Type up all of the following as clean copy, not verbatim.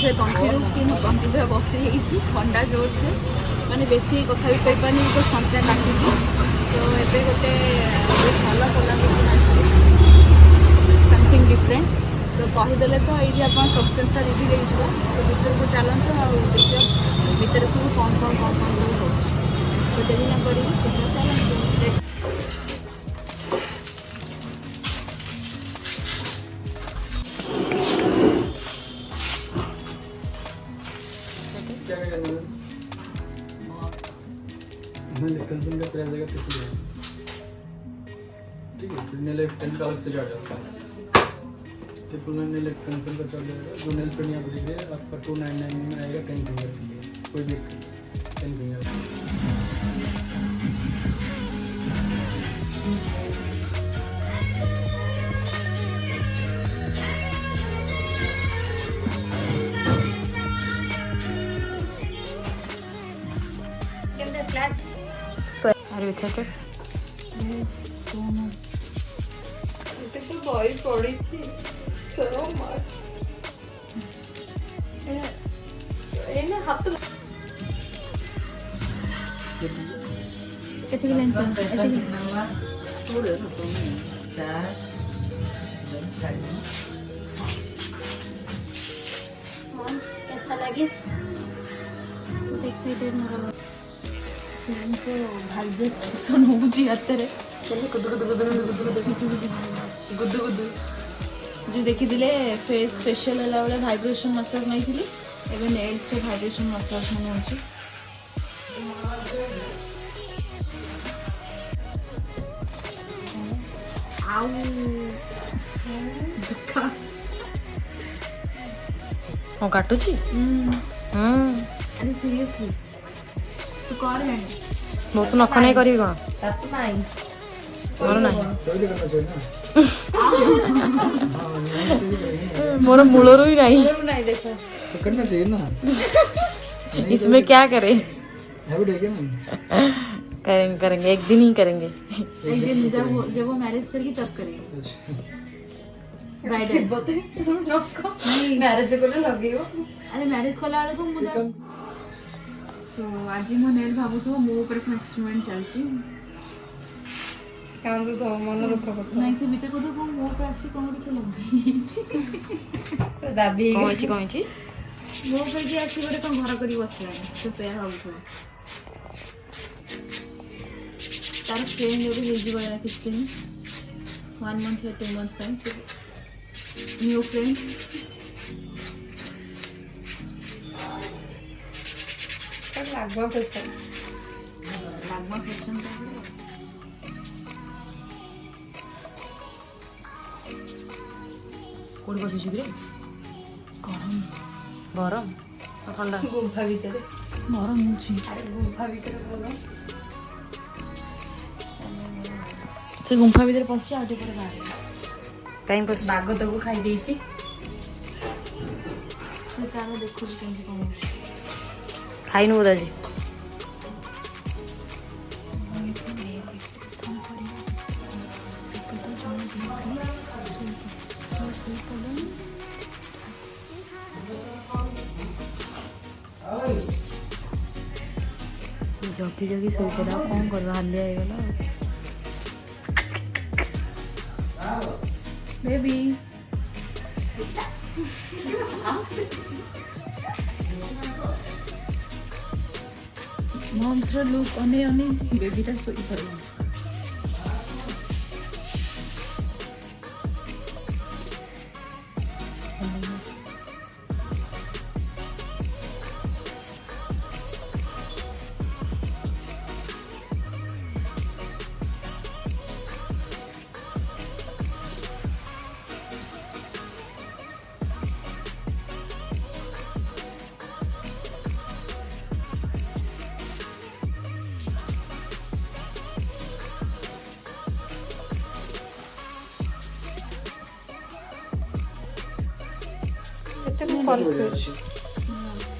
से तंठीरू कि तंठी पूरा बसी ठंडा जोर से माने बेसी कथा भी कही पानी तो संतरा काटुची सो एबे गोटे भल कोलाब्रेशन समथिंग डिफरेंट सो कहीदेले तो ये आप सस्पेंसटा रिभिल हो सो भितर को चलते आ देखिए भितर सब कौन कौन सब हो डेरी ना करी चलते कंसर्न का प्राइस आएगा 50 ठीक है फिर नेल पेंट का अलग से चार्ज आता है तो पूरा नेल कंसर्न का चार्ज आएगा जो नेल पेंट यहाँ पर दिख रहा है आपका 299 में आएगा 10 फिंगर के लिए कोई भी 10 finger Are you excited? Yes, so much. It is very body so much. ये हाथ कितनी लेंथ है थोड़े ना तो 4 मॉम्स कैसा लगिस एक्साइटेड मोर सो भाइब्रेशन होउची हातरे चलिए गुदु गुदु गुदु गुदु गुदु गुदु जो देखी दिले फेस फेशियल होला वाला वाइब्रेशन मसाज नहीं थी एवं नेल्स रे वाइब्रेशन मसाज होने होची आउ दुखा हो काटुची अरे सीरियसली तू कर है मो तो नख नहीं करी कोन तत नहीं मोर नहीं जल्दी करना चाहिए ना मोर मूलरू ही नहीं नहीं देखो तो करना चाहिए ना इसमें क्या करें हैबिट है क्या ना करेंगे करेंगे एक दिन ही करेंगे एक दिन जब वो मैरिज करेगी तब करेगी ब्राइडल नहीं मैरिज को लगियो अरे मैरिज कला वाले को मुदा सो आज मो नेल भाबु तो मो ऊपर को एक्सपेरिमेंट चलची काम को मन दुख को नहीं से भीतर को तो मो ऊपर आसी कोंडी के लगी दाबी कौन छी मो ऊपर की आसी गोटे को घर करी बसला तो से भाबु तार फ्रेंड जो भी जीव वाला किसके 1 मंथ या 2 मंथ फ्रेंड न्यू फ्रेंड लागवा पैसा लागमा फैशन कोड बसी छि रे गरम गरम ठंडा गुफा भीतर गरम होची अरे गुफा भीतर बोलो से गुंफा भीतर पसी आउटे पर बाहर टाइम बस बाग तको खाई देछि से तार देखो कें지 कोन खाई नु दाजी जगी जगी सोई पड़ा कौन कर हालिया आइगला बेबी मॉम्स रो लुक अने अने बेबीटा सोई पड़ला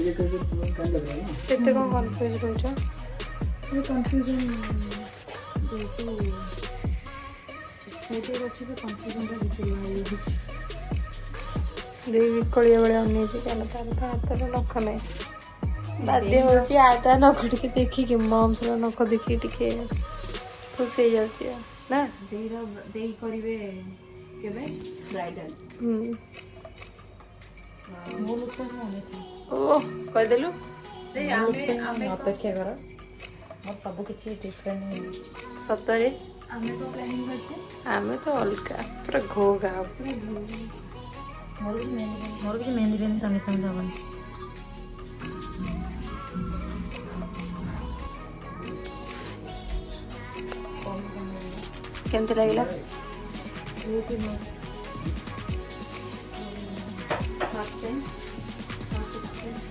ये करके तुम्हें काम लग रहा है ना केते को कंफ्यूज होछ ये कंफ्यूजन देखो एक्साइटेड अच्छी तो कंफ्यूजन का दिखे रहा है ଦେଇ ବିକଳିଆ ଭଳିଆ ଅନେଇଛି କାରଣ ତାର ତା ହାତରେ ନଖ ନାହିଁ ବାଧ୍ୟ ହଉଛି ଆ ତା ନଖ ଟିକେ ଦେଖିକି ମମ୍ସର ନଖ ଦେଖିକି ଟିକେ ଖୁସି ହେଇଯାଉଛି ଆଉ ନା ଦେଇ କରିବେ କେବେ ବ୍ରାଇଡାଲ ମୋ ଲୋକ ଓ କହିଦେଲୁ ଅପେକ୍ଷା କର ମୋର ସବୁ କିଛି ଡିଫରେଣ୍ଟ ସତରେ ଆମେ ତ ପ୍ଲାନିଂ କରିଛେ ଆମେ ତ ଅଲଗା ପୁରା ଘୋ ଘା ମୋର କିଛି ମେହେନ୍ଦି ଫେହେନ୍ଦି ସଙ୍ଗେ ସଙ୍ଗେ ହବନି କେମିତି ଲାଗିଲା first time first experience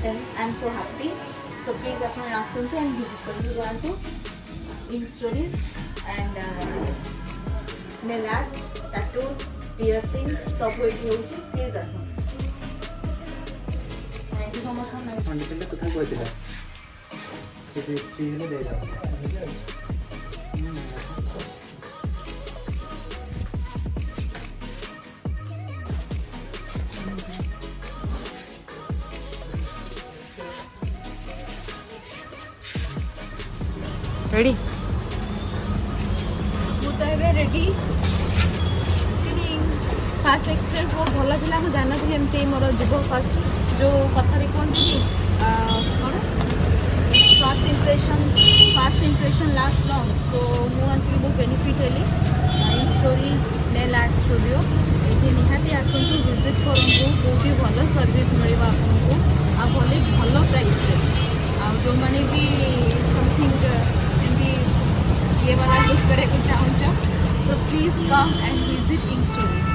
and I'm so happy. So please अपन आसंतु and visit करके जाते in stories and nail art, tattoos, piercing सब होइटी होची please आसंतु. Thank you so much for my पंडित ने कुछ कोई दिला किसी चीज ने दे जाओ रेडी ମୁଁ ତ ଏବେ ରେଡ଼ି ଫାର୍ଷ୍ଟ ଏକ୍ସପିରିଏନ୍ସ ବହୁତ ଭଲ ଥିଲା ମୁଁ ଜାଣିନଥିଲି ଏମିତି ମୋର ଯିବ ଫାର୍ଷ୍ଟ ଯେଉଁ କଥାରେ କୁହନ୍ତି କି କ'ଣ first impression last long so ମୁଁ ଆସିକି ବହୁତ ବେନିଫିଟ୍ ହେଲି in stories nail art studio ଏଠି ନିହାତି ଆସନ୍ତୁ ଭିଜିଟ୍ କରନ୍ତୁ କେଉଁଠି ଭଲ ସର୍ଭିସ୍ ମିଳିବ ଆପଣଙ୍କୁ ଆଉ ଭଲ ପ୍ରାଇସ୍ରେ ଆଉ ଯେଉଁମାନେ ବି ସମଥିଙ୍ଗ ये वाला लुक करके चाहूँच so please come and visit in stories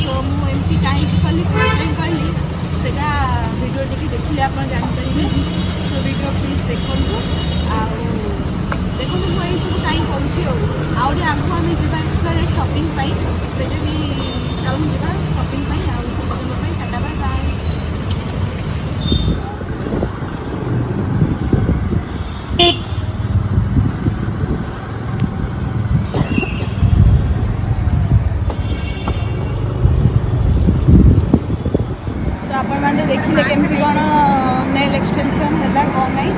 so मुझे कहीं कली कहली से भिडियो टी देखिले आप जानीपारे सो भिडियो प्लीज देखूँ देखो मुझे सब कहीं करुँची आगे आगे आम जा एक्सप्लोरेट शॉपिंग से भी चलू जा शॉपिंग सब टाटा बाय बाय आपने देखिले केमती कौन नेल एक्सटेंशन है कौन नहीं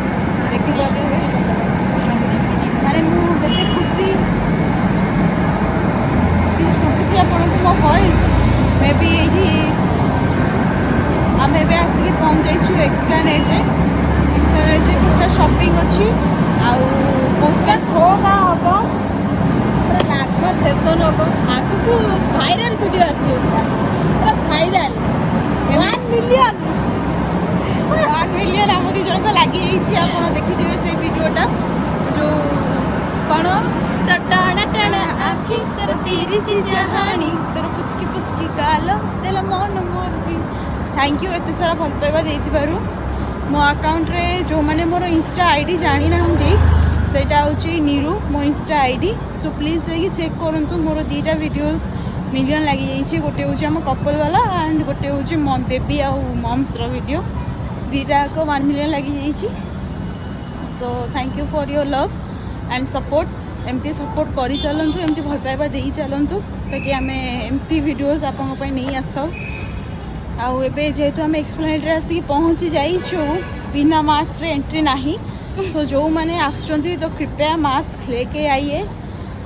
देखिए माने मुझे खुशी शुभुची आपको मो वॉइस मे बी ये आम एवं आसिक पहुँच जाइए एक्सप्लानेट्रे किसी शॉपिंग अच्छी आउटा शो का हम पूरा लाग फैशन हम आग को भाइराल वीडियो आसो पूरा भाइराल 1 मिलियन आम दी जन को लगी आप देखिए से वीडियोटा जो कौन टाणा टाणा आखि तेरा तेरी चीज हानी तेरा पुचकी पुचकी गाल तेरा मन मोर भी थैंक यू एत सारा भल पाइबा देइथिबारु मो अकाउंट रे जो माने मोर इंस्टा आईडी जानी नाहंती सेटा होची नीरू मो इंस्टा आईडी सो प्लीज जाई चेक करंतु मोर दीटा वीडियोस मिलियन लगी जाइए गोटे हूँ आम कपल वाला एंड गोटे हूँ मम बेबी आउ मम्स वीडियो दीटाक 1 मिलियन लगी जाइए so thank you for your love and support एमती सपोर्ट कर चलतु एमती भल पाइबा दे चलतु ताकि आम एमती वीडियोस आप नहीं आसाऊ आबे जेहेतु आम एक्सप्लेनेटरे आसिक पहुँची जाइछु बिना मास्क रे एंट्री नहीं सो जो मैंने आसुँच तो कृपया मास्क लेके आइए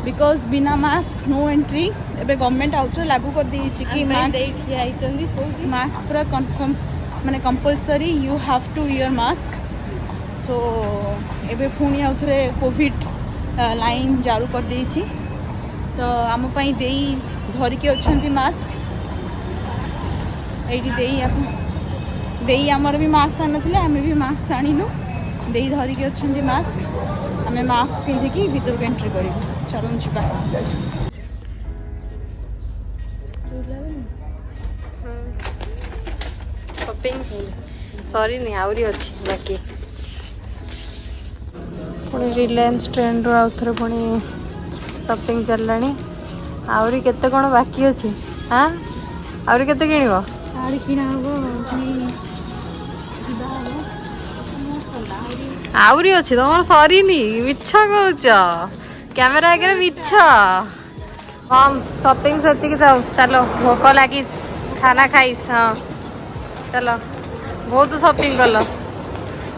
बिकॉज बिना मास्क नो एंट्री एबे गवर्नमेंट आउट लागू कर दी कि मास्क पूरा कन्फर्म माने compulsory you have to wear mask so एबे पुणी आउट कोविड लाइन जारू कर दी तो आम देई धरिकी अच्छी मास्क ये आमर भी मास्क आन थे आम भी मास्क आणिलु दे धरिकी अच्छी मास्क आम मास्क पिंधिकी भीतर को एंट्री करूँ चलो जा शॉपिंग सॉरी नहीं आउरी अच्छी बाकी पुणी रिलायंस ट्रेंड रो आउ थे पुणी शॉपिंग चललानी आउरी केते कोन बाकी अच्छी हाँ आउरी केते किनिबो साड़ी किना हो आउरी अच्छी तुम सरीनी मिछ कौच कैमेरा आगे मिछ हम शॉपिंग से जाओ चलो भोक लगिस खाना खाइस हाँ चलो बहुत शॉपिंग कल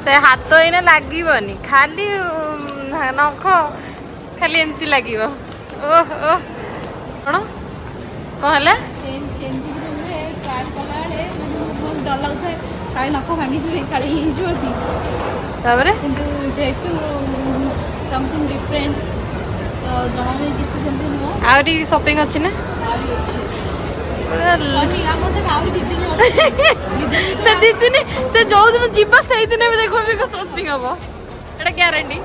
से हाथ एने लगनी खाली नख खाली एमती लगे ओह ओह कौन कौन है चेंजिंग रूम में ट्रायल कला बेले बहुत डर लगुए काले नख भांगी काली कि तापर जेहेतु समथिंग डिफरेंट तो जमा भी किसी सेमती नुह आहरी शॉपिंग अच्छी ना से दी दिन से जो दिन जीवा से दिन भी देखो भी शॉपिंग हम एटा ग्यारंटी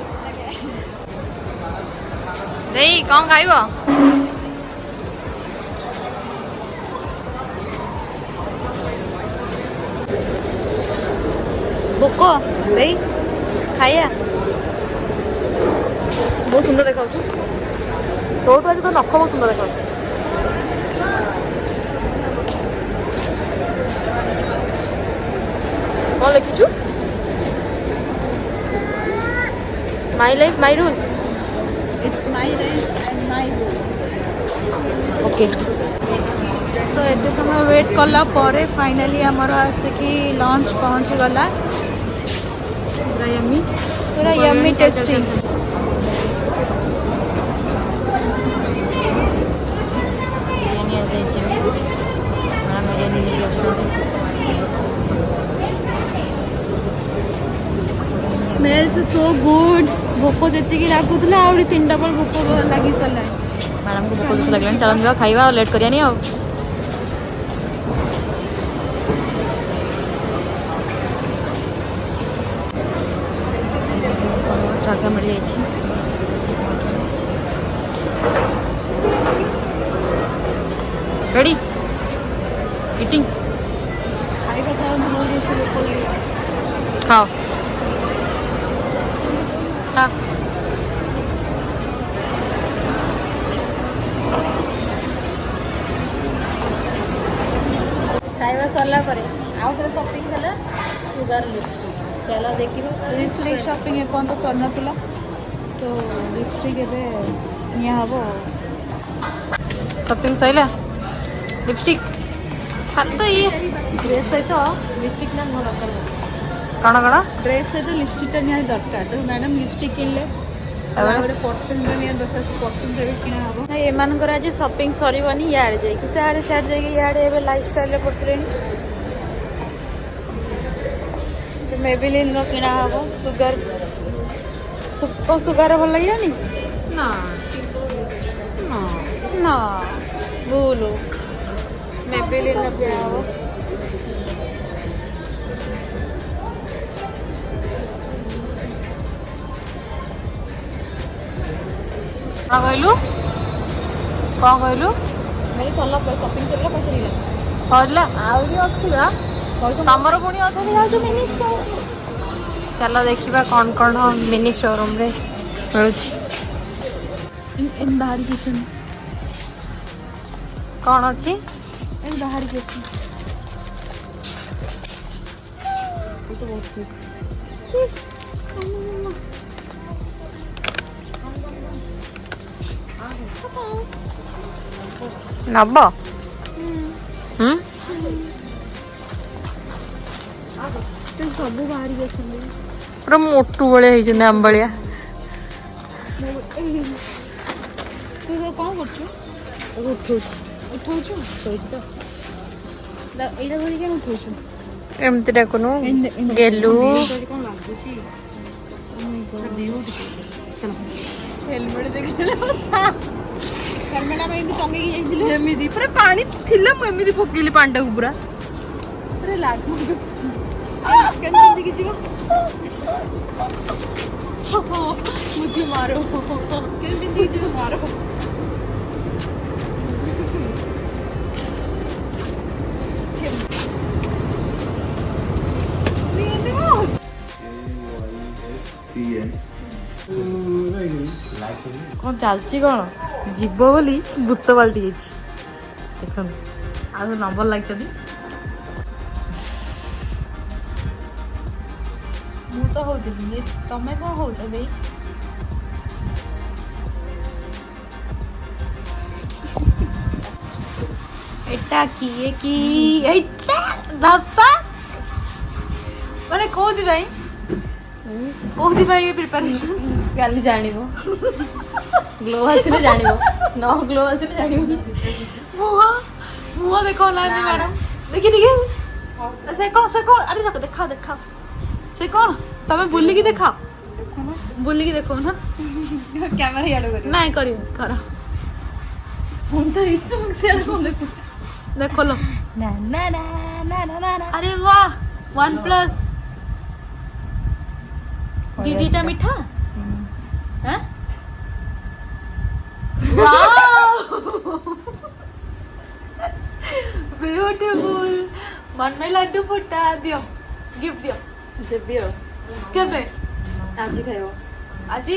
देई कौन खाइबो भोक देई खाइया बहुत सुंदर देखा तोटू आज तो नख बहुत सुंदर देखा कौन लिखिचु my life my rules it's my right and my rule okay so एते समय वेट कला परे फाइनली हमर आसिकी लंच पहुंच गला पूरा yummy tasty smells so good भोक जी लगुला आ 3 डबल भोक लगी सारा मैडम को भोक जैसे लगलानी चलन जा खाइबा और लेट करियानी अब जगह मिल जाए रेडी ईटिंग खाइबा चाहूँ बहुत जैसे भोक लगे खाओ खा खाइबा सरला परे आउ थे शॉपिंग कला सुगर लिपस्टिक चलो देखिबो लिपस्टिक शॉपिंग एपर्यंत सर नाला सो लिपस्टिक एबे निया हबो शॉपिंग सैला लिपस्टिक खाली तो ये ड्रेस सहित लिपस्टिक ना मोर दरकार कौन कौन ड्रेस सहित लिपस्टिक निया दरकार तो मैडम लिपस्टिक किनले गोटे परफ्यूम निया दरकार से परफ्यूम भी किना हबो एमानकर आज शॉपिंग सरीबनी यार जाई सियाड़े सियाड़े जाई याड़े एबे लाइफस्टाइल रे पसलेनी मेबेलिन रो किना हबो सुगर सुको सुगर भल लागिलानी ना ना ना बोलो मेबेलिन रो किना हबो कौन कहलु कौन कहलु मेरे सरला शॉपिंग सरला पैसा नहीं सरला आउरी अछि बा पैसा तमर पुणी अछि जाऊ मिनी सो चलो देखिबा कौन कौन मिनी शोरूम रे मिलुछि इन बाहर किचन कौन अछि इन बाहर किचन तो बहुत ठीक नब सब बाहर किचन पूरा मोटू भाई आम भाया तू कौन कर उठौछु एटा धरी क्या उठौछु एमती डाकुनु गेलु कौन लागुची हेलमेट देखिले हेलमेट में एमती टंगे की जाइथिलु एमती पूरा पानी थिला मु एमती पकेली पांडा को पूरा अरे लागु केन देखि जीव मुझे मारो केन देखि जीव मारो कौन चलची कौन जीव बोली भूत बाल्टी देख आ नंबर लगे मु तो होउଥିଲି तमे कौन होउछ बे ଏଇଟା କିଏ କି ଏଇଟା ବାପା ମାନେ କୋଉଥିପାଇଁ ପ୍ରିପାରେସନ୍ କାଲି ଜାଣିବ ଗ୍ଲୋ ଆସିଲେ ଜାଣିବ ନ ଗ୍ଲୋ ଆସିଲେ ଜାଣିବନି ମୁହଁ ଦେଖାଉନାହାନ୍ତି ମ୍ୟାଡାମ ଦେଖି ଟିକେ ସେ କଣ ଆରେ ଦେଖାଅ ସେ କଣ ତମେ ବୁଲିକି ଦେଖାଅ ବୁଲିକି ଦେଖାଉ ନା କ୍ୟାମେରା ଇଆଡେ କରିବ ନାଇଁ କରିବ କର ମୁଁ ତ ଇଚ୍ଛା ମୁଁ ସିଆଡେ କଣ ଦେଖୁ ଦେଖଲ ନା ନା ନା ନା ନା ନା ଆରେ वाह OnePlus दीदीटा मिठा हैं वाओ ब्यूटीफुल मन में लड्डू फुटा दियो गिफ्ट दियो ଦେବି ଆଉ केबे ଆଜି ଖାଇବ आजी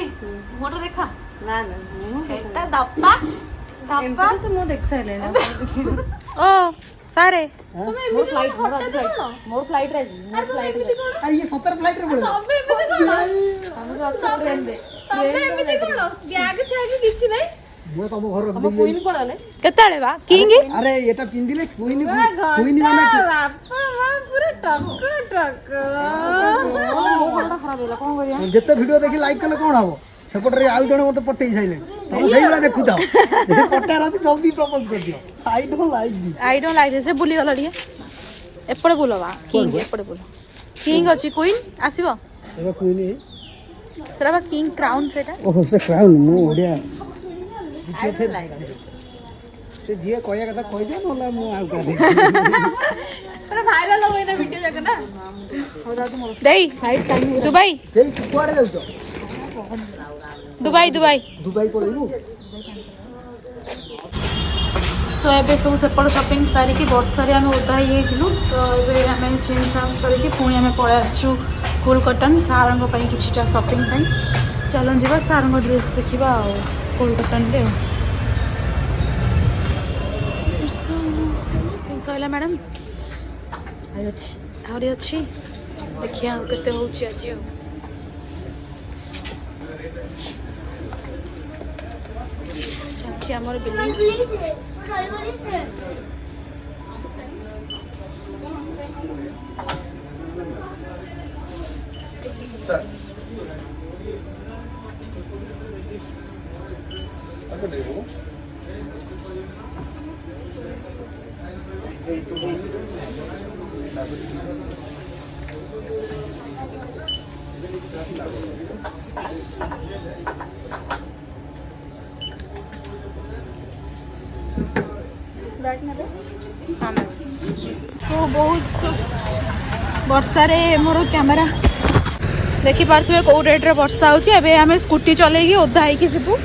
मोटा देखा ନା ନା ମୁଁ एटा दप्पा दप्पा ଏମିତି ତ ମୁଁ ଦେଖି ସାରିଲିଣି ओ सारे ମୋର ଫ୍ଲାଇଟ୍ ମୋର ଆଜି ଫ୍ଲାଇଟ୍ ମୋର ଫ୍ଲାଇଟ୍ ଆଜି ମୋର ଫ୍ଲାଇଟ୍ अरे ये 17 फ्लाइट रे बोले तमे एमिति कोन ଆମର ଅଛି ଟ୍ରେନରେ तमे एमिति कोन बैग फैग किछि नै मैं तुम घर रख ଆମ କୁଇନ୍ ପଳାଲେ केताळे बा किंग अरे एटा पिंदिले कोई नहीं बापा मां पूरा टक टक ଖରାପ ହେଲା କଣ କରିବା ଯେତେ ଭିडियो ଦେଖି ଲାଇକ୍ କଲେ କଣ ହବ ସେପଟରେ ଆଉ ଜଣେ ମତେ ପଠେଇ ସାଇଲେ ତମେ ସେଇଭଳିଆ ଦେଖୁଥାଅ ପଠାର ଅଛି ଜଲ୍ଦି ପ୍ରପୋଜ କରିଦିଅ ଆଇ ଡୋଣ୍ଟ ଲାଇକ୍ दिस से बुली गला ଟିକେ ଏପଟେ ବୁଲ ବା କିଙ୍ଗ ଏପଟେ ବୁଲ କିଙ୍ଗ ଅଛି କୁଇନ୍ ଆସିବ ଏବେ କୁଇନ୍ ସେଟା ବା କିଙ୍ଗ କ୍ରାଉନ୍ ସେଟା ओहो से क्राउन मु ओडिया से जिए कहया कथा कहि दे नला मु आउ का दे पूरा वायरल हो एना वीडियो जक ना देई दुबई देई कुआडे जाउ तो दुबई दुबई पळेबु सो एबे सब सेपट शॉपिंग सारिकी वर्षा आम ओदा ही तो ये आम चेंज चांज करके पुणी आम पलि आसु फुल कटन सार किटा शॉपिंग चलो जा सार ड्रेस देखा फुल कटन सैला मैडम आहरी अच्छी देखिए केते होची आज चलती आमर बिल्डिंग तो बहुत वर्षा रे मोर कैमरा देखी पार्थिबे कौ रेट रे वर्षा होची एबे हमें स्कूटी चलेगी ओदा होइकी जीवु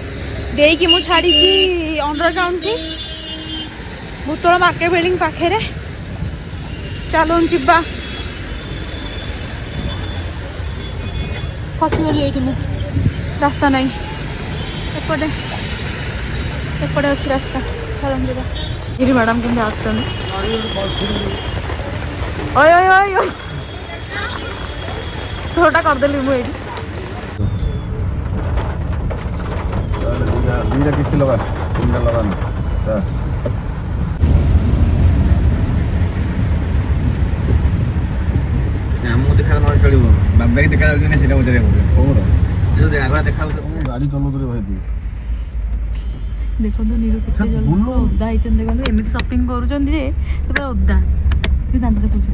देकी मु छाड़ी की अंडरग्राउंड की भूतल मार्केट बिल्डिंग पाखे रे चलो जीवा फसीगली ये रास्ता नहीं एपटे एपटे अच्छी रास्ता चलो जीवा गिरी मैडम के आसुन ओय ओय ओय ओय छोटा करदेली मुझे दुईटा किस्ती लगा तीनटा लगानी ଆମକୁ ଦେଖା ନ ଚଳିବ ବାବାକି ଦେଖା ଯାଉଛି ନା ସେଇଟା ପଚାରିବାକୁ ପଡ଼ିବ କୋଉଟା ଆଗୁଆ ଦେଖା ଯାଉଛି ମୁଁ ଗାଡ଼ି ଚଲାଉଥିଲି ଭାଇ देखो नीरू के ओदा देखो एमती सपिंग कर ओदा दांत पूछ